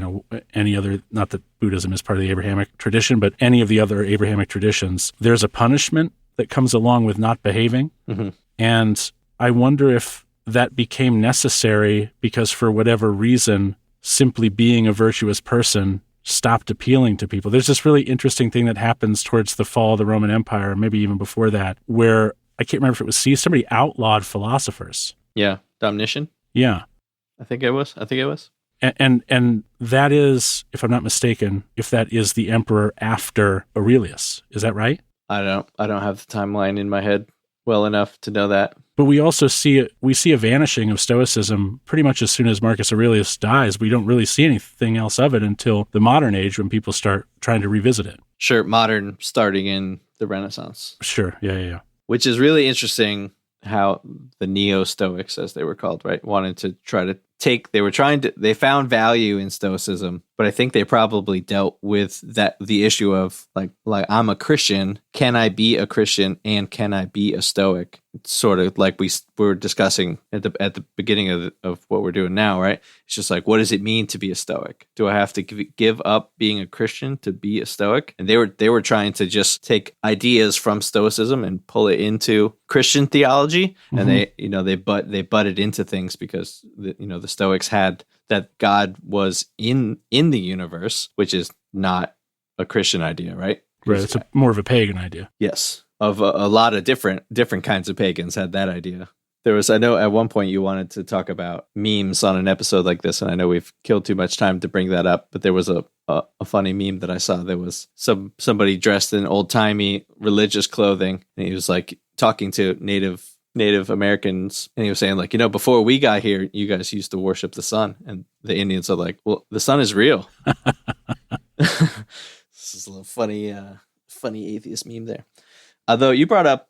any other, not that Buddhism is part of the Abrahamic tradition, but any of the other Abrahamic traditions. There's a punishment that comes along with not behaving. Mm-hmm. And I wonder if that became necessary because for whatever reason, simply being a virtuous person stopped appealing to people. There's this really interesting thing that happens towards the fall of the Roman Empire, maybe even before that, where I can't remember if it was Caesar, somebody outlawed philosophers. Yeah, Domitian. Yeah, I think it was. And that is, if I'm not mistaken, if that is the emperor after Aurelius, is that right? I don't have the timeline in my head well enough to know that. But we also see a vanishing of Stoicism pretty much as soon as Marcus Aurelius dies. We don't really see anything else of it until the modern age when people start trying to revisit it. Sure, modern starting in the Renaissance. Sure, yeah. Which is really interesting how the Neo-Stoics, as they were called, right, wanted to try to they found value in Stoicism, but I think they probably dealt with the issue of like I'm a Christian, can I be a Christian and can I be a Stoic? It's sort of like we were discussing at the beginning of what we're doing now, right? It's just like, what does it mean to be a Stoic? Do I have to give up being a Christian to be a Stoic? And they were trying to just take ideas from Stoicism and pull it into Christian theology, mm-hmm. and they butted into things because the Stoics had that God was in the universe, which is not a Christian idea, right? Right. It's more of a pagan idea. Yes. Of a lot of different kinds of pagans had that idea. I know at one point you wanted to talk about memes on an episode like this, and I know we've killed too much time to bring that up, but there was a funny meme that I saw. There was somebody dressed in old-timey religious clothing, and he was like talking to Native Americans, and he was saying, like, before we got here, you guys used to worship the sun. And the Indians are like, well, the sun is real. This is a little funny atheist meme there. Although you brought up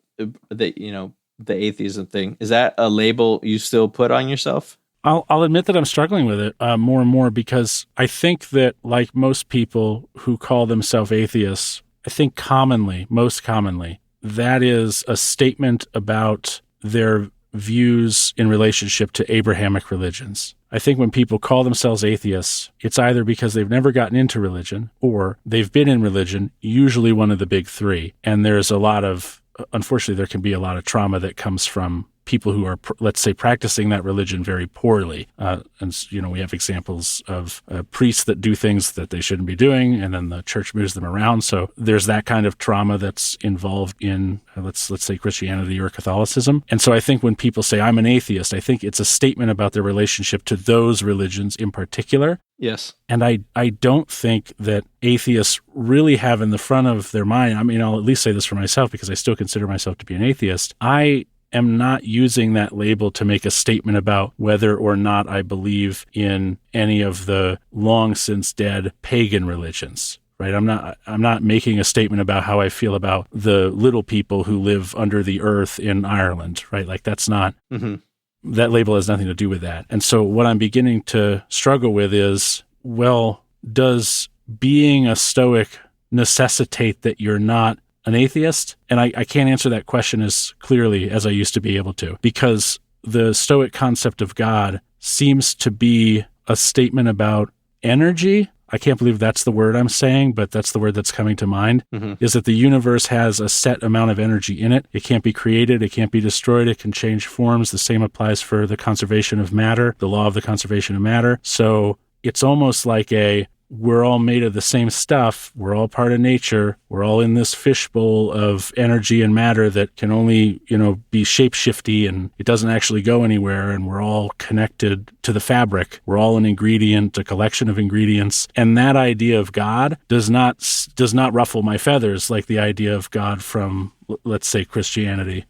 the atheism thing. Is that a label you still put on yourself? I'll admit that I'm struggling with it more and more, because I think that, like most people who call themselves atheists, I think most commonly, that is a statement about their views in relationship to Abrahamic religions. I think when people call themselves atheists, it's either because they've never gotten into religion or they've been in religion, usually one of the big three. And there's unfortunately, there can be a lot of trauma that comes from people who are, let's say, practicing that religion very poorly. We have examples of priests that do things that they shouldn't be doing, and then the church moves them around. So there's that kind of trauma that's involved in, let's say, Christianity or Catholicism. And so I think when people say, I'm an atheist, I think it's a statement about their relationship to those religions in particular. Yes. And I don't think that atheists really have in the front of their mind, I'll at least say this for myself because I still consider myself to be an atheist. I am not using that label to make a statement about whether or not I believe in any of the long since dead pagan religions, right? I'm not making a statement about how I feel about the little people who live under the earth in Ireland, right? Like that's not, that label has nothing to do with that. And so what I'm beginning to struggle with is, well, does being a Stoic necessitate that you're not an atheist? And I can't answer that question as clearly as I used to be able to, because the Stoic concept of God seems to be a statement about energy. I can't believe that's the word I'm saying, but that's the word that's coming to mind, is that the universe has a set amount of energy in it. It can't be created. It can't be destroyed. It can change forms. The same applies for the conservation of matter, the law of the conservation of matter. So it's almost like we're all made of the same stuff. We're all part of nature. We're all in this fishbowl of energy and matter that can only, be shape-shifty, and it doesn't actually go anywhere. And we're all connected to the fabric. We're all an ingredient, a collection of ingredients. And that idea of God does not ruffle my feathers like the idea of God from, let's say, Christianity,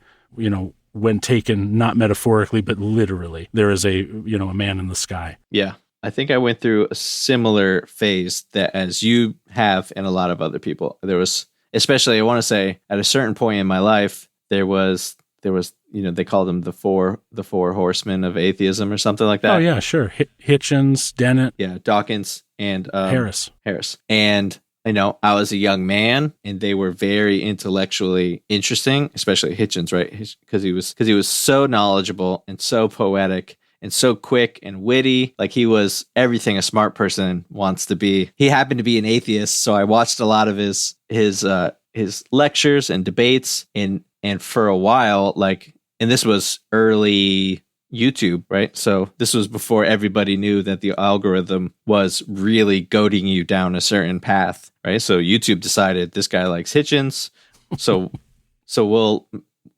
when taken not metaphorically, but literally. There is a man in the sky. Yeah. I think I went through a similar phase that as you have and a lot of other people. There was, especially I want to say at a certain point in my life, there was they called them the four horsemen of atheism or something like that. Oh yeah, sure. Hitchens, Dennett. Yeah, Dawkins and Harris. And I was a young man, and they were very intellectually interesting, especially Hitchens, right? Because he was so knowledgeable and so poetic and so quick and witty. Like, he was everything a smart person wants to be. He happened to be an atheist, so I watched a lot of his lectures and debates, and for a while, and this was early YouTube, right? So this was before everybody knew that the algorithm was really goading you down a certain path, right? So YouTube decided this guy likes Hitchens, so we'll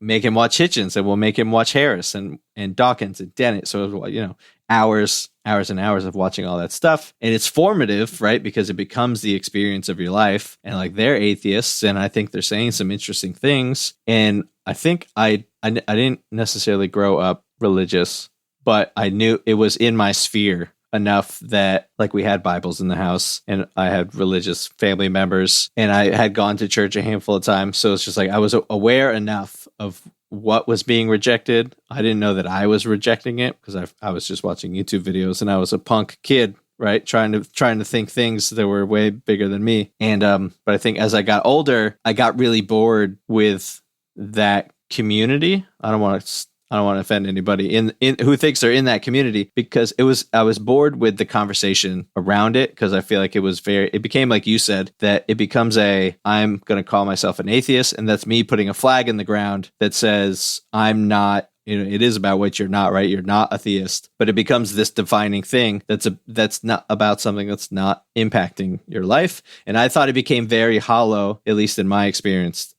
make him watch Hitchens, and we'll make him watch Harris and Dawkins and Dennett. So it was, hours and hours of watching all that stuff. And it's formative, right? Because it becomes the experience of your life. And they're atheists, and I think they're saying some interesting things. And I think I didn't necessarily grow up religious, but I knew it was in my sphere enough that we had Bibles in the house, and I had religious family members, and I had gone to church a handful of times. So it's just I was aware enough of what was being rejected. I didn't know that I was rejecting it because I was just watching YouTube videos, and I was a punk kid, right? Trying to think things that were way bigger than me. And but I think as I got older, I got really bored with that community. I don't want to offend anybody in who thinks they're in that community, because I was bored with the conversation around it, because I feel like it became, like you said, that it becomes I'm going to call myself an atheist, and that's me putting a flag in the ground that says I'm not it is about what you're not, right? You're not a theist, but it becomes this defining thing that's not about something that's not impacting your life. And I thought it became very hollow, at least in my experience,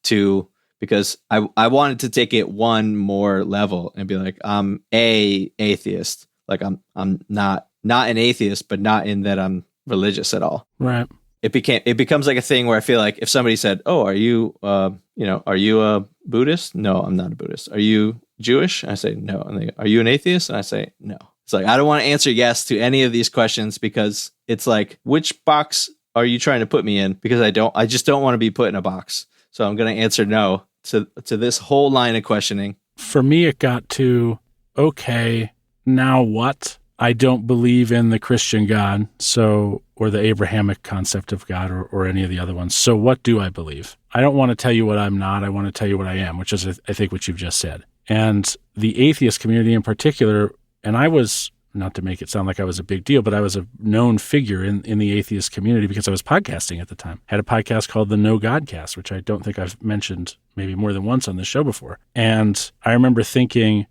because I wanted to take it one more level and be like, I'm a atheist. Like I'm not an atheist, but not in that I'm religious at all. Right. It becomes like a thing where I feel like if somebody said, "Oh, are you a Buddhist?" No, I'm not a Buddhist. Are you Jewish? I say no. And they go, "Are you an atheist?" And I say no. It's like I don't want to answer yes to any of these questions because it's like, which box are you trying to put me in? Because I just don't want to be put in a box. So I'm going to answer no to this whole line of questioning. For me, it got to, okay, now what? I don't believe in the Christian God, or the Abrahamic concept of God, or any of the other ones. So what do I believe? I don't want to tell you what I'm not. I want to tell you what I am, which is, I think, what you've just said. And the atheist community in particular, and I was, not to make it sound like I was a big deal, but I was a known figure in the atheist community because I was podcasting at the time. I had a podcast called the No Godcast, which I don't think I've mentioned maybe more than once on this show before. And I remember thinking,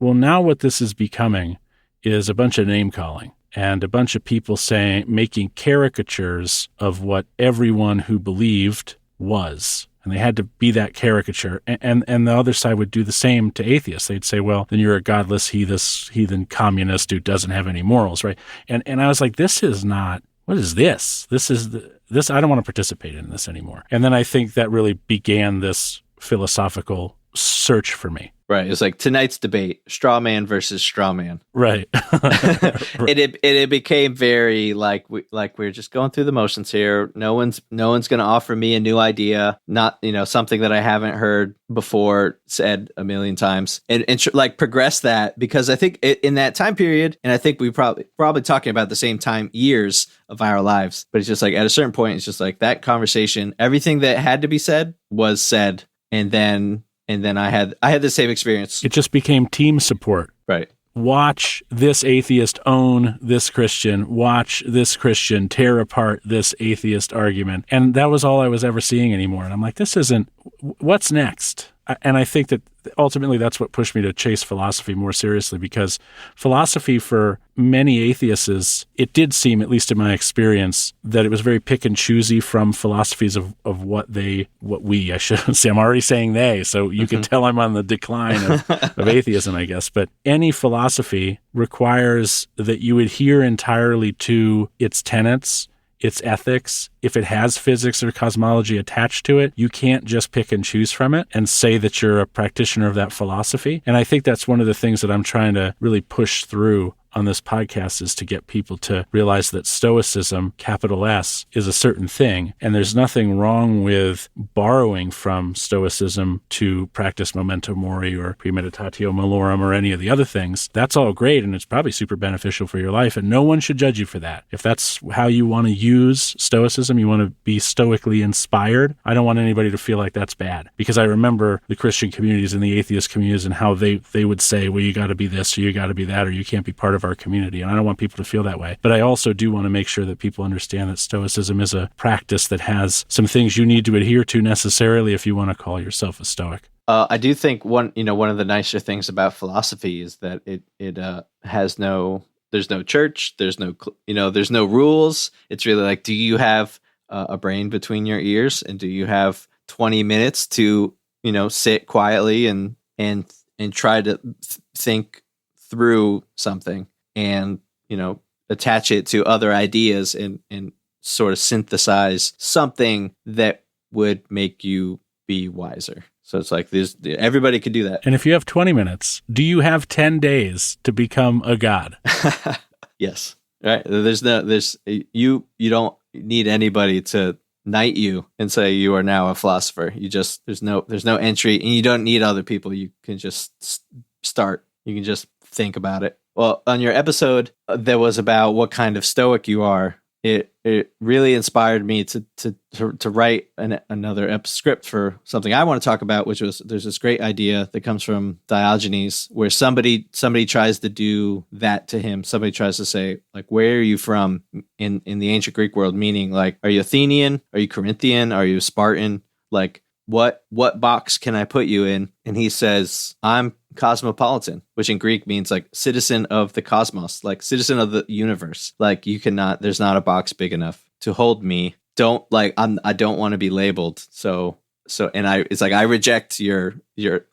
well, now what this is becoming is a bunch of name calling and a bunch of people making caricatures of what everyone who believed was. And they had to be that caricature. And the other side would do the same to atheists. They'd say, well, then you're a godless, heathen communist who doesn't have any morals, right? And I was like, this is not, what is this? This, I don't want to participate in this anymore. And then I think that really began this philosophical search for me. Right. It's like tonight's debate, straw man versus straw man. Right. It became very like we're just going through the motions here. No one's going to offer me a new idea, not, something that I haven't heard before said a million times and like progress that, because I think in that time period, and I think we probably talking about the same time years of our lives, but it's just like at a certain point, it's just like that conversation, everything that had to be said was said. And then I had the same experience. It just became team support. Right. Watch this atheist own this Christian. Watch this Christian tear apart this atheist argument. And that was all I was ever seeing anymore. And I'm like, this isn't, what's next? And I think that ultimately that's what pushed me to chase philosophy more seriously, because philosophy for many atheists it did seem, at least in my experience, that it was very pick and choosy from philosophies of I should say, I'm already saying they, so you can tell I'm on the decline of atheism, I guess. But any philosophy requires that you adhere entirely to its tenets, its ethics. If it has physics or cosmology attached to it, you can't just pick and choose from it and say that you're a practitioner of that philosophy. And I think that's one of the things that I'm trying to really push through on this podcast, is to get people to realize that Stoicism, capital S, is a certain thing. And there's nothing wrong with borrowing from Stoicism to practice memento mori or premeditatio malorum or any of the other things. That's all great, and it's probably super beneficial for your life, and no one should judge you for that. If that's how you want to use Stoicism, you want to be stoically inspired, I don't want anybody to feel like that's bad. Because I remember the Christian communities and the atheist communities and how they would say, well, you got to be this or you got to be that, or you can't be part of our community. And I don't want people to feel that way. But I also do want to make sure that people understand that Stoicism is a practice that has some things you need to adhere to necessarily if you want to call yourself a Stoic. I do think one of the nicer things about philosophy is that it has there's no church, there's no rules. It's really like, do you have a brain between your ears, and do you have 20 minutes to sit quietly and try to think through something and attach it to other ideas and sort of synthesize something that would make you be wiser. So it's like everybody could do that. And if you have 20 minutes, do you have 10 days to become a god? Yes. Right. You don't need anybody to knight you and say you are now a philosopher. There's no entry, and you don't need other people. You can just start. You can just think about it. Well, on your episode that was about what kind of Stoic you are, it really inspired me to write another script for something I want to talk about, which was, there's this great idea that comes from Diogenes where somebody tries to do that to him. Somebody tries to say, like, where are you from in the ancient Greek world? Meaning, like, are you Athenian? Are you Corinthian? Are you Spartan? Like, what box can I put you in? And he says, I'm cosmopolitan, which in Greek means like citizen of the cosmos, like citizen of the universe. Like there's not a box big enough to hold me. I don't want to be labeled. It's like, I reject your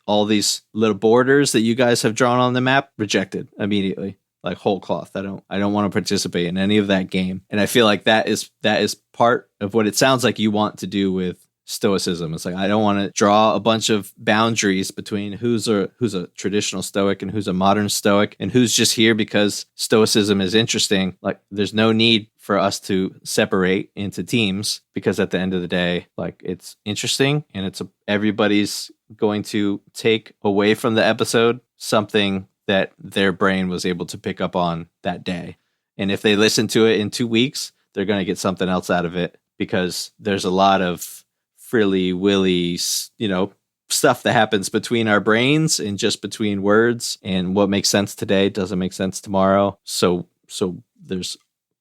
all these little borders that you guys have drawn on the map, rejected immediately, like whole cloth. I don't want to participate in any of that game. And I feel like that is part of what it sounds like you want to do with Stoicism. It's like, I don't want to draw a bunch of boundaries between who's a traditional Stoic and who's a modern Stoic and who's just here because Stoicism is interesting. Like, there's no need for us to separate into teams, because at the end of the day, like, it's interesting and everybody's going to take away from the episode something that their brain was able to pick up on that day. And if they listen to it in 2 weeks, they're going to get something else out of it, because there's a lot of frilly willy, stuff that happens between our brains and just between words, and what makes sense today doesn't make sense tomorrow. So there's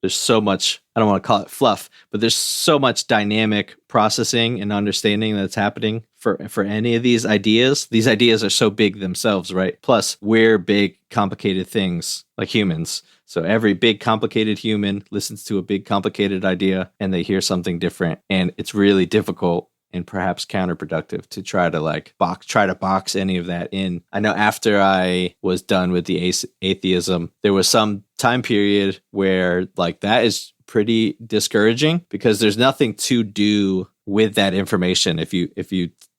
so much, I don't want to call it fluff, but there's so much dynamic processing and understanding that's happening for any of these ideas. These ideas are so big themselves, right? Plus, we're big, complicated things like humans. So every big, complicated human listens to a big, complicated idea and they hear something different. And it's really difficult and perhaps counterproductive to try to box any of that in. I know after I was done with the atheism, there was some time period where like that is pretty discouraging, because there's nothing to do with that information. If you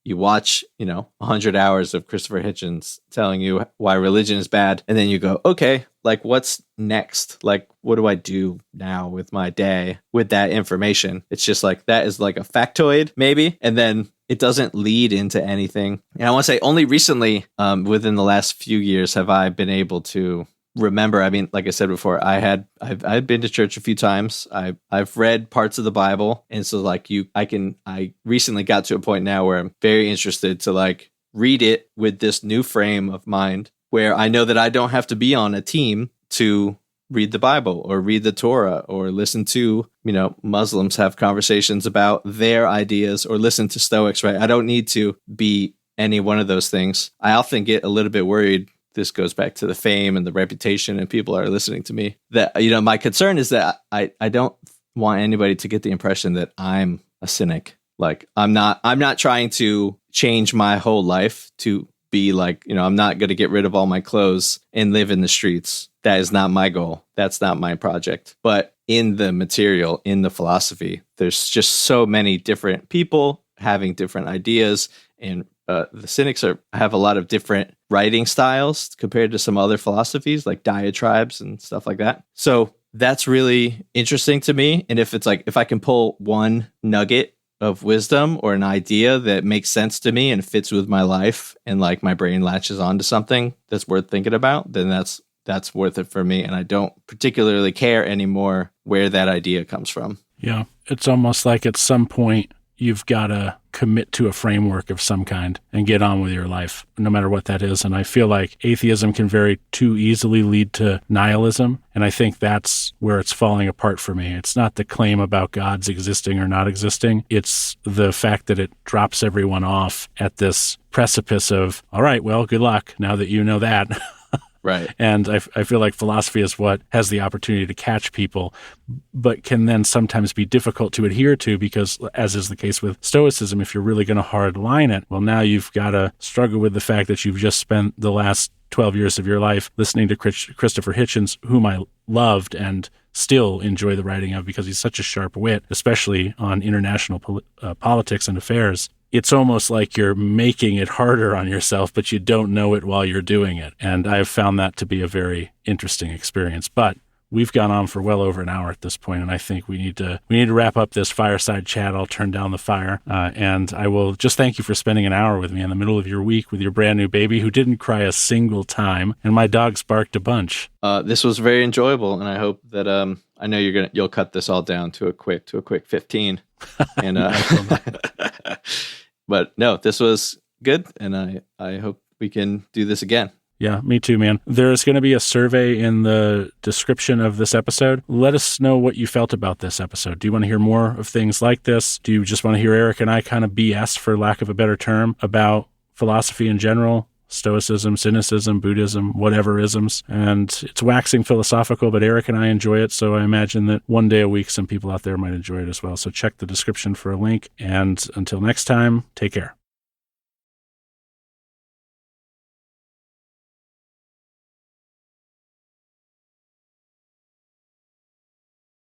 watch, 100 hours of Christopher Hitchens telling you why religion is bad, and then you go, okay, like, what's next? Like, what do I do now with my day with that information? It's just like, that is like a factoid maybe, and then it doesn't lead into anything. And I want to say only recently, within the last few years, have I been able to remember. I mean, like I said before, I've been to church a few times. I've read parts of the Bible, and so like I recently got to a point now where I'm very interested to like read it with this new frame of mind, where I know that I don't have to be on a team to read the Bible or read the Torah or listen to, Muslims have conversations about their ideas, or listen to Stoics, right? I don't need to be any one of those things. I often get a little bit worried. This goes back to the fame and the reputation and people are listening to me, that, my concern is that I don't want anybody to get the impression that I'm a cynic. Like, I'm not trying to change my whole life to be like, I'm not going to get rid of all my clothes and live in the streets. That is not my goal. That's not my project. But in the material, in the philosophy, there's just so many different people having different ideas, and the cynics have a lot of different writing styles compared to some other philosophies like diatribes and stuff like that. So that's really interesting to me. And if I can pull one nugget of wisdom or an idea that makes sense to me and fits with my life, and like my brain latches onto something that's worth thinking about, then that's worth it for me. And I don't particularly care anymore where that idea comes from. Yeah. It's almost like at some point you've got to commit to a framework of some kind and get on with your life, no matter what that is. And I feel like atheism can very too easily lead to nihilism. And I think that's where it's falling apart for me. It's not the claim about God's existing or not existing. It's the fact that it drops everyone off at this precipice of, all right, well, good luck now that you know that. Right. And I feel like philosophy is what has the opportunity to catch people, but can then sometimes be difficult to adhere to, because, as is the case with Stoicism, if you're really going to hard line it, well, now you've got to struggle with the fact that you've just spent the last 12 years of your life listening to Christopher Hitchens, whom I loved and still enjoy the writing of because he's such a sharp wit, especially on international politics and affairs. It's almost like you're making it harder on yourself, but you don't know it while you're doing it. And I've found that to be a very interesting experience. But we've gone on for well over an hour at this point, and I think we need to wrap up this fireside chat. I'll turn down the fire, and I will just thank you for spending an hour with me in the middle of your week with your brand new baby, who didn't cry a single time, and my dogs barked a bunch. This was very enjoyable, and I hope that I know you'll cut this all down to a quick 15. And but no, this was good, and I hope we can do this again. Yeah, me too, man. There's going to be a survey in the description of this episode. Let us know what you felt about this episode. Do you want to hear more of things like this? Do you just want to hear Eric and I kind of BS, for lack of a better term, about philosophy in general, Stoicism, Cynicism, Buddhism, whatever isms. And it's waxing philosophical, but Eric and I enjoy it, so I imagine that one day a week some people out there might enjoy it as well. So check the description for a link. And until next time, take care.